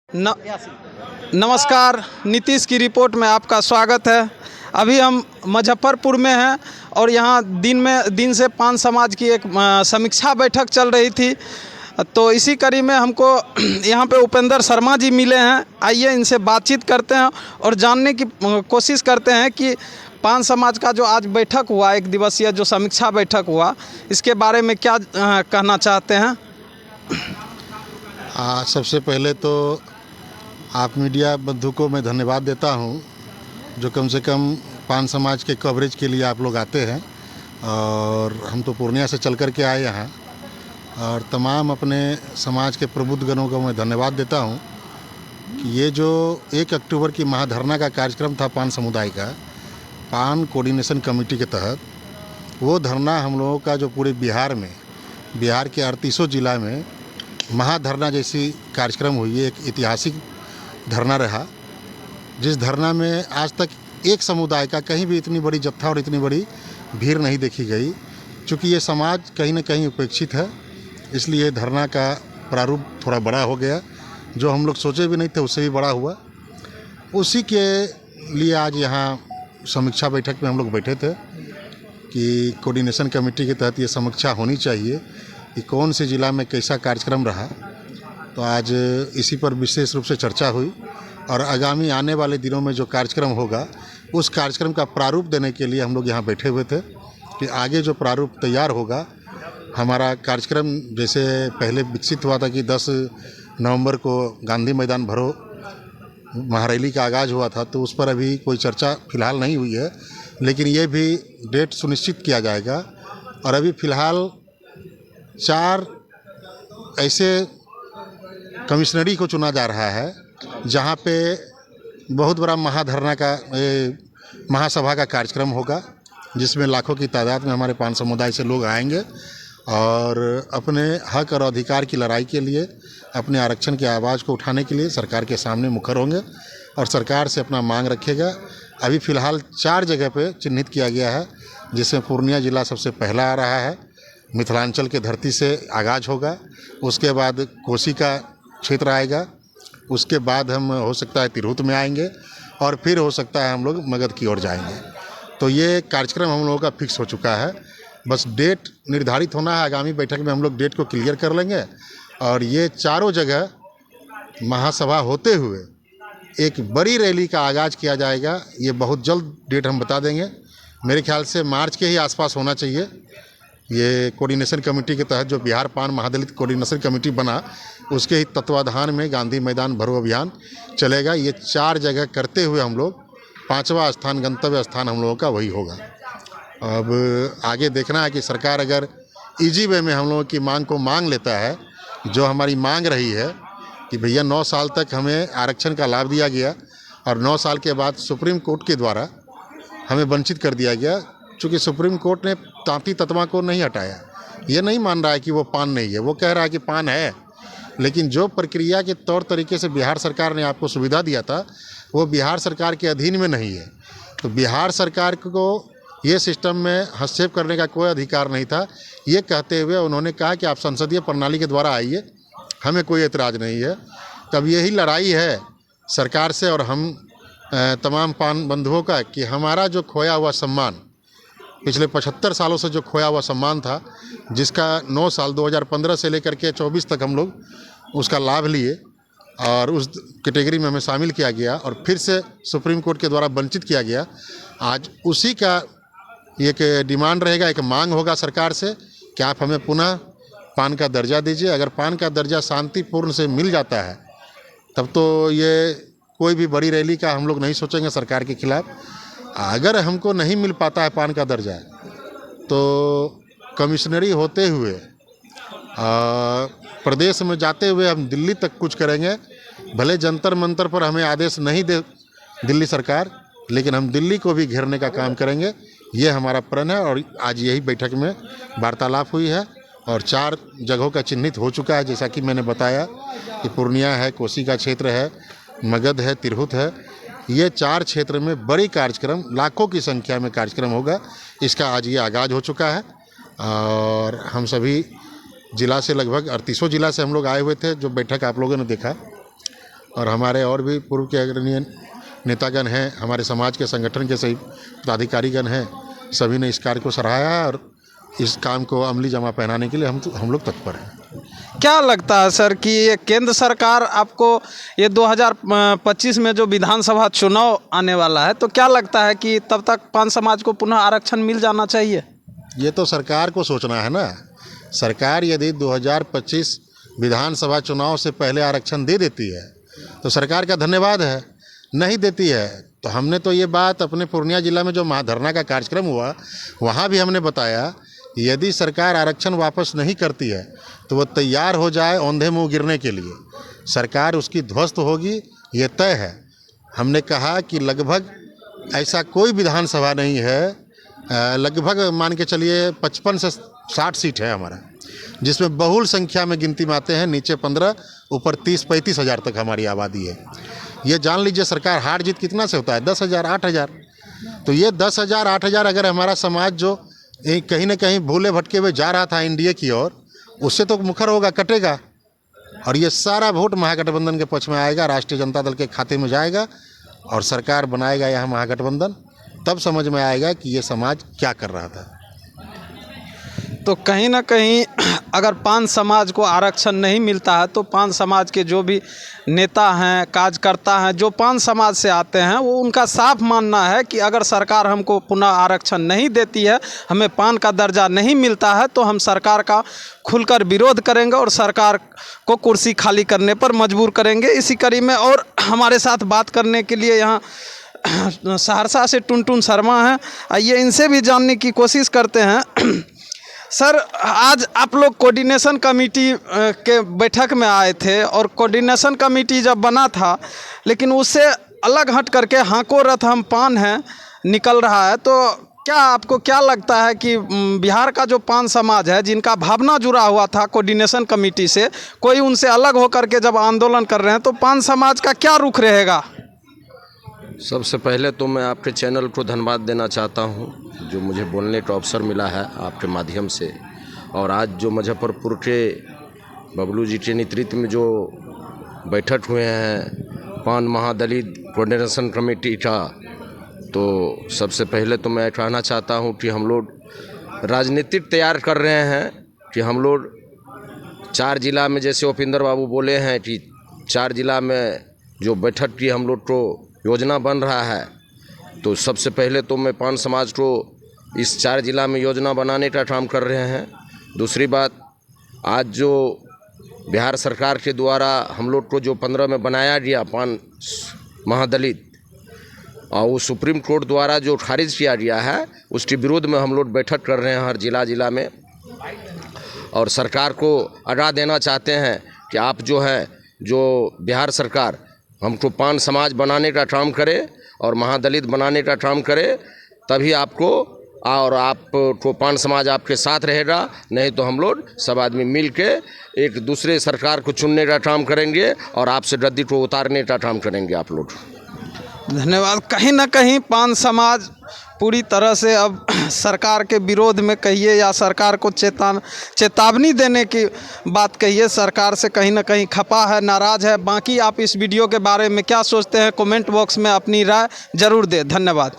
न, नमस्कार, नीतीश की रिपोर्ट में आपका स्वागत है। अभी हम मुजफ्फरपुर में हैं और यहाँ दिन से पान समाज की एक समीक्षा बैठक चल रही थी। तो इसी कड़ी में हमको यहाँ पे उपेंद्र शर्मा जी मिले हैं। आइए इनसे बातचीत करते हैं और जानने की कोशिश करते हैं कि पान समाज का जो आज बैठक हुआ, एक दिवसीय जो समीक्षा बैठक हुआ, इसके बारे में क्या कहना चाहते हैं। सबसे पहले तो आप मीडिया बंधु को मैं धन्यवाद देता हूं, जो कम से कम पान समाज के कवरेज के लिए आप लोग आते हैं। और हम तो पूर्णिया से चल कर के आए यहाँ, और तमाम अपने समाज के प्रबुद्धगणों को मैं धन्यवाद देता हूं कि ये जो 1 अक्टूबर की महाधरना का कार्यक्रम था पान समुदाय का, पान कोऑर्डिनेशन कमेटी के तहत, वो धरना हम लोगों का जो पूरे बिहार के 38 जिला में महाधरना जैसी कार्यक्रम हुई, एक ऐतिहासिक धरना रहा। जिस धरना में आज तक एक समुदाय का कहीं भी इतनी बड़ी जत्था और इतनी बड़ी भीड़ नहीं देखी गई। चूँकि ये समाज कहीं ना कहीं उपेक्षित है, इसलिए धरना का प्रारूप थोड़ा बड़ा हो गया। जो हम लोग सोचे भी नहीं थे उससे भी बड़ा हुआ। उसी के लिए आज यहाँ समीक्षा बैठक में हम लोग बैठे थे कि कोऑर्डिनेशन कमेटी के तहत ये समीक्षा होनी चाहिए कि कौन से ज़िला में कैसा कार्यक्रम रहा। तो आज इसी पर विशेष रूप से चर्चा हुई और आगामी आने वाले दिनों में जो कार्यक्रम होगा, उस कार्यक्रम का प्रारूप देने के लिए हम लोग यहाँ बैठे हुए थे कि आगे जो प्रारूप तैयार होगा, हमारा कार्यक्रम जैसे पहले विकसित हुआ था कि 10 नवंबर को गांधी मैदान भरो महारैली का आगाज़ हुआ था, तो उस पर अभी कोई चर्चा फ़िलहाल नहीं हुई है, लेकिन ये भी डेट सुनिश्चित किया जाएगा। और अभी फ़िलहाल 4 ऐसे कमिश्नरी को चुना जा रहा है जहाँ पे बहुत बड़ा महासभा का कार्यक्रम होगा, जिसमें लाखों की तादाद में हमारे पान समुदाय से लोग आएंगे और अपने हक और अधिकार की लड़ाई के लिए, अपने आरक्षण की आवाज़ को उठाने के लिए सरकार के सामने मुखर होंगे और सरकार से अपना मांग रखेगा। अभी फ़िलहाल 4 जगह पे चिन्हित किया गया है, जिसमें पूर्णिया ज़िला सबसे पहला आ रहा है। मिथिलांचल के धरती से आगाज़ होगा, उसके बाद कोसी का क्षेत्र आएगा, उसके बाद हम हो सकता है तिरहुत में आएंगे और फिर हो सकता है हम लोग मगध की ओर जाएंगे। तो ये कार्यक्रम हम लोगों का फिक्स हो चुका है। बस डेट निर्धारित होना है। आगामी बैठक में हम लोग डेट को क्लियर कर लेंगे और ये चारों जगह महासभा होते हुए एक बड़ी रैली का आगाज़ किया जाएगा। ये बहुत जल्द डेट हम बता देंगे। मेरे ख्याल से मार्च के ही आसपास होना चाहिए। ये कोऑर्डिनेशन कमेटी के तहत जो बिहार पान महादलित कोऑर्डिनेशन कमेटी बना, उसके ही तत्वाधान में गांधी मैदान भरो अभियान चलेगा। ये 4 जगह करते हुए हम लोग 5वां स्थान, गंतव्य स्थान हम लोगों का वही होगा। अब आगे देखना है कि सरकार अगर इजी वे में हम लोगों की मांग को मांग लेता है, जो हमारी मांग रही है कि भैया 9 साल तक हमें आरक्षण का लाभ दिया गया और 9 साल के बाद सुप्रीम कोर्ट के द्वारा हमें वंचित कर दिया गया। चूँकि सुप्रीम कोर्ट ने तांती ततमा को नहीं हटाया, ये नहीं मान रहा है कि वो पान नहीं है, वो कह रहा है कि पान है, लेकिन जो प्रक्रिया के तौर तरीके से बिहार सरकार ने आपको सुविधा दिया था, वो बिहार सरकार के अधीन में नहीं है। तो बिहार सरकार को ये सिस्टम में हस्तक्षेप करने का कोई अधिकार नहीं था। ये कहते हुए उन्होंने कहा कि आप संसदीय प्रणाली के द्वारा आइए, हमें कोई एतराज़ नहीं है। तब यही लड़ाई है सरकार से और हम तमाम पान बंधुओं का कि हमारा जो खोया हुआ सम्मान, पिछले 75 सालों से जो खोया हुआ सम्मान था, जिसका 9 साल 2015 से लेकर के 24 तक हम लोग उसका लाभ लिए और उस कैटेगरी में हमें शामिल किया गया और फिर से सुप्रीम कोर्ट के द्वारा वंचित किया गया। आज उसी का एक डिमांड रहेगा, एक मांग होगा सरकार से कि आप हमें पुनः पान का दर्जा दीजिए। अगर पान का दर्जा शांतिपूर्ण से मिल जाता है, तब तो ये कोई भी बड़ी रैली का हम लोग नहीं सोचेंगे सरकार के खिलाफ। अगर हमको नहीं मिल पाता है पान का दर्जा, तो कमिश्नरी होते हुए प्रदेश में जाते हुए हम दिल्ली तक कुछ करेंगे। भले जंतर मंतर पर हमें आदेश नहीं दे दिल्ली सरकार, लेकिन हम दिल्ली को भी घेरने का काम करेंगे। ये हमारा प्रण है और आज यही बैठक में वार्तालाप हुई है और 4 जगहों का चिन्हित हो चुका है। जैसा कि मैंने बताया कि पूर्णिया है, कोसी का क्षेत्र है, मगध है, तिरहुत है। ये 4 क्षेत्र में बड़ी कार्यक्रम, लाखों की संख्या में कार्यक्रम होगा। इसका आज ये आगाज़ हो चुका है और हम सभी जिला से लगभग 38 जिला से हम लोग आए हुए थे। जो बैठक आप लोगों ने देखा, और हमारे और भी पूर्व के अग्रणीय नेतागण हैं, हमारे समाज के संगठन के सही पदाधिकारीगण हैं, सभी ने इस कार्य को सराहा है और इस काम को अमली जमा पहनाने के लिए हम लोग तत्पर हैं। क्या लगता है सर कि ये केंद्र सरकार आपको ये 2025 में जो विधानसभा चुनाव आने वाला है, तो क्या लगता है कि तब तक पान समाज को पुनः आरक्षण मिल जाना चाहिए? ये तो सरकार को सोचना है ना। सरकार यदि 2025 विधानसभा चुनाव से पहले आरक्षण दे देती है तो सरकार का धन्यवाद है। नहीं देती है तो हमने तो ये बात अपने पूर्णिया जिला में जो महाधरना का कार्यक्रम हुआ वहाँ भी हमने बताया, यदि सरकार आरक्षण वापस नहीं करती है तो वो तैयार हो जाए औंधे मुंह गिरने के लिए। सरकार उसकी ध्वस्त होगी, ये तय है। हमने कहा कि लगभग ऐसा कोई विधानसभा नहीं है, लगभग मान के चलिए 55 से 60 सीट है हमारा, जिसमें बहुल संख्या में गिनती में आते हैं, नीचे 15 ऊपर 30-35 हज़ार तक हमारी आबादी है। ये जान लीजिए सरकार हार जीत कितना से होता है, 10,000 8,000। तो ये 10,000 8,000 अगर हमारा समाज जो कहीं ना कहीं भूले भटके हुए जा रहा था एनडीए की ओर, उससे तो मुखर होगा, कटेगा। और ये सारा वोट महागठबंधन के पक्ष में आएगा, राष्ट्रीय जनता दल के खाते में जाएगा और सरकार बनाएगा यह महागठबंधन। तब समझ में आएगा कि ये समाज क्या कर रहा था। तो कहीं ना कहीं अगर पान समाज को आरक्षण नहीं मिलता है तो पान समाज के जो भी नेता हैं, कार्यकर्ता हैं, जो पान समाज से आते हैं, वो उनका साफ मानना है कि अगर सरकार हमको पुनः आरक्षण नहीं देती है, हमें पान का दर्जा नहीं मिलता है, तो हम सरकार का खुलकर विरोध करेंगे और सरकार को कुर्सी खाली करने पर मजबूर करेंगे। इसी कड़ी में और हमारे साथ बात करने के लिए यहाँ सहरसा से टुनटुन शर्मा हैं, आइए इनसे भी जानने की कोशिश करते हैं। सर, आज आप लोग कोऑर्डिनेशन कमेटी के बैठक में आए थे और कोऑर्डिनेशन कमेटी जब बना था, लेकिन उससे अलग हट करके हाको रथ हम पान है निकल रहा है, तो क्या आपको क्या लगता है कि बिहार का जो पान समाज है, जिनका भावना जुड़ा हुआ था कोऑर्डिनेशन कमेटी से, कोई उनसे अलग होकर के जब आंदोलन कर रहे हैं, तो पान समाज का क्या रुख रहेगा? सबसे पहले तो मैं आपके चैनल को धन्यवाद देना चाहता हूं, जो मुझे बोलने का अवसर मिला है आपके माध्यम से। और आज जो मुजफ्फरपुर के बबलू जी के नेतृत्व में जो बैठक हुए हैं पान महादलित कोऑर्डिनेशन कमेटी का, तो सबसे पहले तो मैं कहना चाहता हूं कि हम लोग राजनीतिक तैयार कर रहे हैं कि हम लोग 4 जिला में, जैसे उपेंद्र बाबू बोले हैं कि 4 जिला में जो बैठक की हम लोग को योजना बन रहा है, तो सबसे पहले तो मैं पान समाज को इस 4 जिला में योजना बनाने का काम कर रहे हैं। दूसरी बात, आज जो बिहार सरकार के द्वारा हम लोग को जो 15 में बनाया गया पान महादलित, और वो सुप्रीम कोर्ट द्वारा जो खारिज किया गया है, उसके विरोध में हम लोग बैठक कर रहे हैं हर जिला में। और सरकार को आगाह देना चाहते हैं कि आप जो है, जो बिहार सरकार हमको पान समाज बनाने का काम करे और महादलित बनाने का काम करे, तभी आपको और आपको पान समाज आपके साथ रहेगा। नहीं तो हम लोग सब आदमी मिल के एक दूसरे सरकार को चुनने का काम करेंगे और आपसे गद्दी को उतारने का काम करेंगे आप लोग। धन्यवाद। कहीं ना कहीं पान समाज पूरी तरह से अब सरकार के विरोध में कहिए या सरकार को चेतावनी देने की बात कहिए, सरकार से कहीं ना कहीं खपा है, नाराज़ है। बाकी आप इस वीडियो के बारे में क्या सोचते हैं, कमेंट बॉक्स में अपनी राय ज़रूर दें। धन्यवाद।